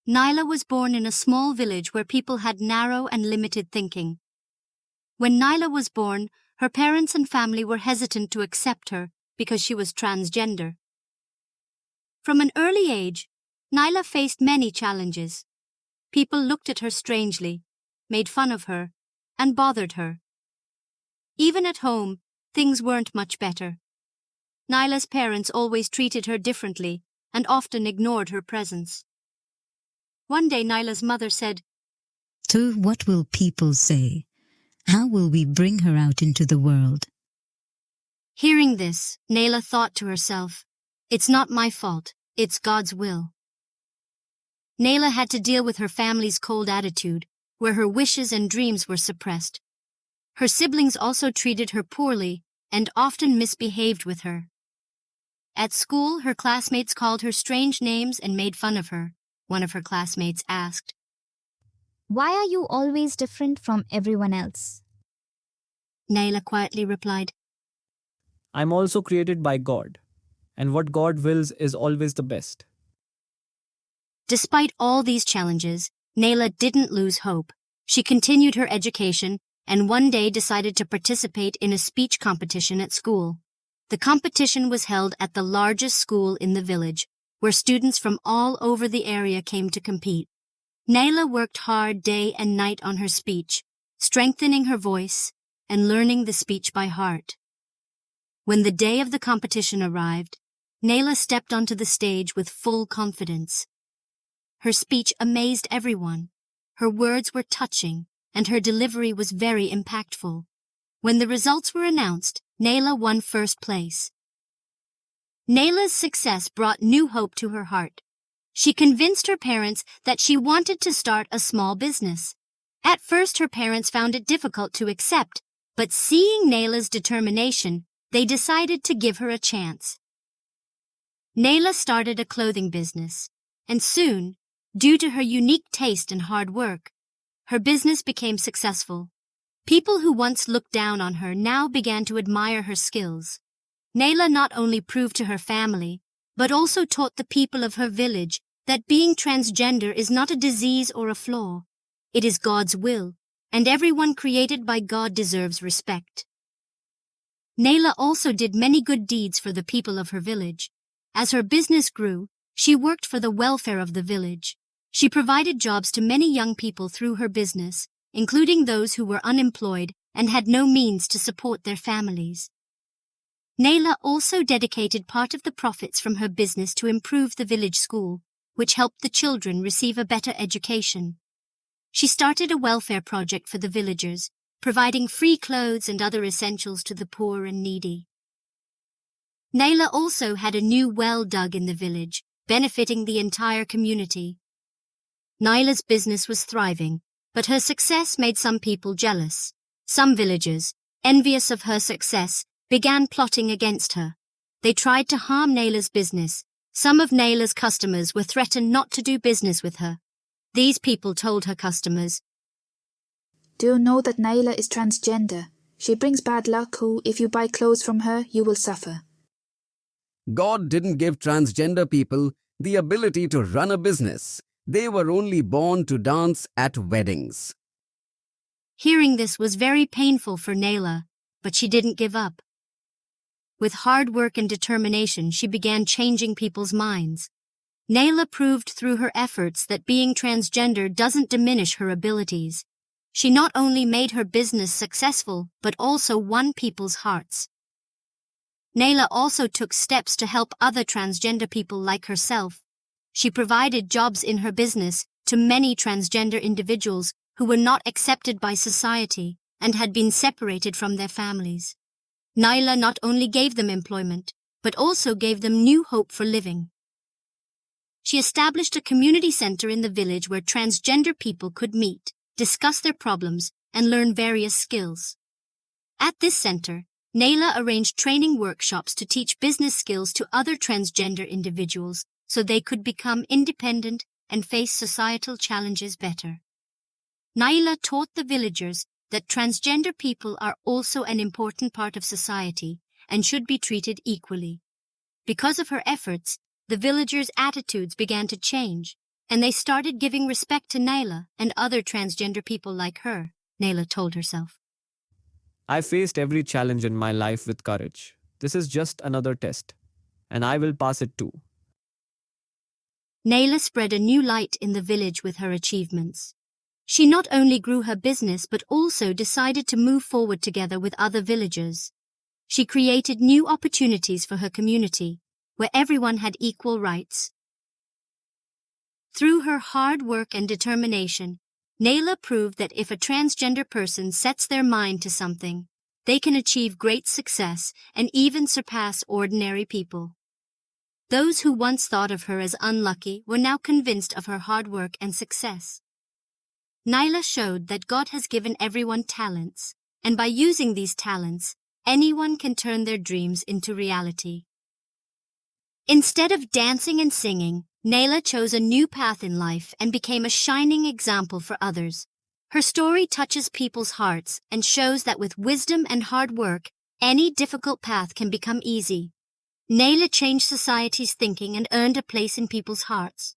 Nyla was born in a small village where people had narrow and limited thinking. When Nyla was born, her parents and family were hesitant to accept her because she was transgender. From an early age, Nyla faced many challenges. People looked at her strangely, made fun of her, and bothered her. Even at home, things weren't much better. Nyla's parents always treated her differently and often ignored her presence. One day Nyla's mother said, "So what will people say? How will we bring her out into the world?" Hearing this, Nyla thought to herself, "It's not my fault, it's God's will." Nyla had to deal with her family's cold attitude, where her wishes and dreams were suppressed. Her siblings also treated her poorly and often misbehaved with her. At school, her classmates called her strange names and made fun of her. One of her classmates asked, "Why are you always different from everyone else?" Nyla quietly replied, I'm also created by God, and what God wills is always the best. Despite all these challenges, Nyla didn't lose hope. She continued her education and one day decided to participate in a speech competition at school. The competition was held at the largest school in the village, where students from all over the area came to compete. Nyla worked hard day and night on her speech, strengthening her voice and learning the speech by heart. When the day of the competition arrived, Nyla stepped onto the stage with full confidence. Her speech amazed everyone. Her words were touching, and her delivery was very impactful. When the results were announced, Nyla won first place. Nyla's success brought new hope to her heart. She convinced her parents that she wanted to start a small business. At first, her parents found it difficult to accept, but seeing Nyla's determination, they decided to give her a chance. Nyla started a clothing business, and soon, due to her unique taste and hard work, her business became successful. People who once looked down on her now began to admire her skills. Nyla not only proved to her family, but also taught the people of her village that being transgender is not a disease or a flaw. It is God's will, and everyone created by God deserves respect. Nyla also did many good deeds for the people of her village. As her business grew, she worked for the welfare of the village. She provided jobs to many young people through her business, including those who were unemployed and had no means to support their families. Nyla also dedicated part of the profits from her business to improve the village school, which helped the children receive a better education. She started a welfare project for the villagers, providing free clothes and other essentials to the poor and needy. Nyla also had a new well dug in the village, benefiting the entire community. Nyla's business was thriving, but her success made some people jealous. Some villagers, envious of her success, began plotting against her. They tried to harm Nyla's business. Some of Nyla's customers were threatened not to do business with her. These people told her customers, "Do you know that Nyla is transgender? She brings bad luck who, if you buy clothes from her, you will suffer." God didn't give transgender people the ability to run a business. They were only born to dance at weddings. Hearing this was very painful for Nyla, but she didn't give up. With hard work and determination, she began changing people's minds. Nyla proved through her efforts that being transgender doesn't diminish her abilities. She not only made her business successful, but also won people's hearts. Nyla also took steps to help other transgender people like herself. She provided jobs in her business to many transgender individuals who were not accepted by society and had been separated from their families. Nyla not only gave them employment, but also gave them new hope for living. She established a community center in the village where transgender people could meet, discuss their problems, and learn various skills. At this center, Nyla arranged training workshops to teach business skills to other transgender individuals so they could become independent and face societal challenges better. Nyla taught the villagers that transgender people are also an important part of society and should be treated equally. Because of her efforts, the villagers' attitudes began to change. and they started giving respect to Naila and other transgender people like her, Naila told herself. I faced every challenge in my life with courage. This is just another test, and I will pass it too. Naila spread a new light in the village with her achievements. She not only grew her business but also decided to move forward together with other villagers. She created new opportunities for her community, where everyone had equal rights. Through her hard work and determination, Naila proved that if a transgender person sets their mind to something, they can achieve great success and even surpass ordinary people. Those who once thought of her as unlucky were now convinced of her hard work and success. Naila showed that God has given everyone talents, and by using these talents, anyone can turn their dreams into reality. Instead of dancing and singing, Naila chose a new path in life and became a shining example for others. Her story touches people's hearts and shows that with wisdom and hard work, any difficult path can become easy. Naila changed society's thinking and earned a place in people's hearts.